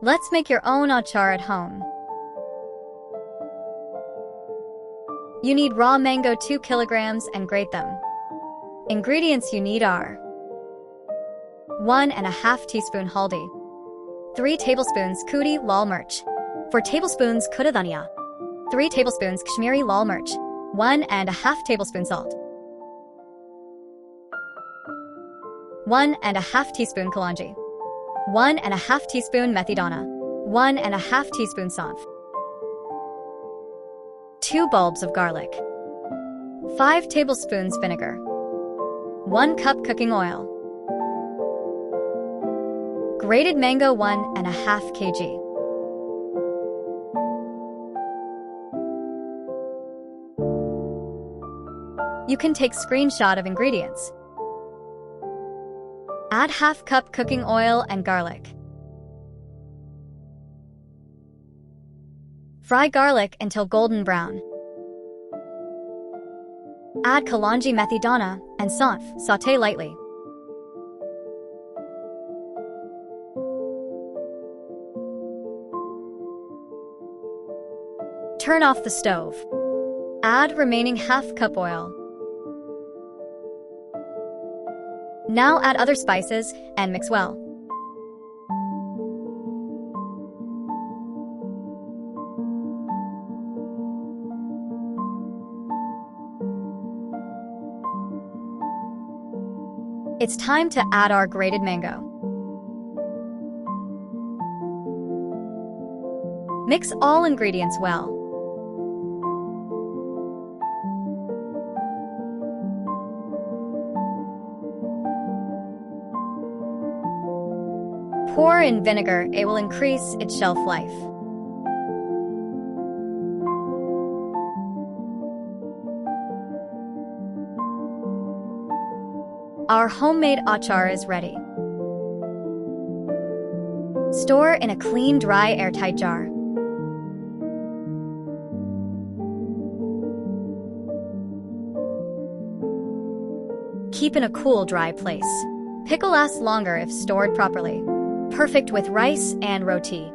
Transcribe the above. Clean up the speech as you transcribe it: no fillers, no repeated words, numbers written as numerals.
Let's make your own achar at home. You need raw mango 2 kilograms and grate them. Ingredients you need are 1½ teaspoon haldi, 3 tablespoons Kuti Laal Mirch, 4 tablespoons Koota Dhania, 3 tablespoons Kashmiri Laal Mirch, 1½ tablespoon salt, 1½ teaspoon Kalonji, 1½ teaspoon Methi Dana, 1½ teaspoon Saunf, 2 bulbs of garlic, 5 tablespoons vinegar, 1 cup cooking oil, grated mango 1½ kg. You can take screenshot of ingredients. Add ½ cup cooking oil and garlic. Fry garlic until golden brown. Add Kalonji Methi Dana and Saunf, sauté lightly. Turn off the stove. Add remaining ½ cup oil. Now add other spices and mix well. It's time to add our grated mango. Mix all ingredients well. Pour in vinegar, it will increase its shelf life. Our homemade achar is ready. Store in a clean, dry, airtight jar. Keep in a cool, dry place. Pickle lasts longer if stored properly. Perfect with rice and roti.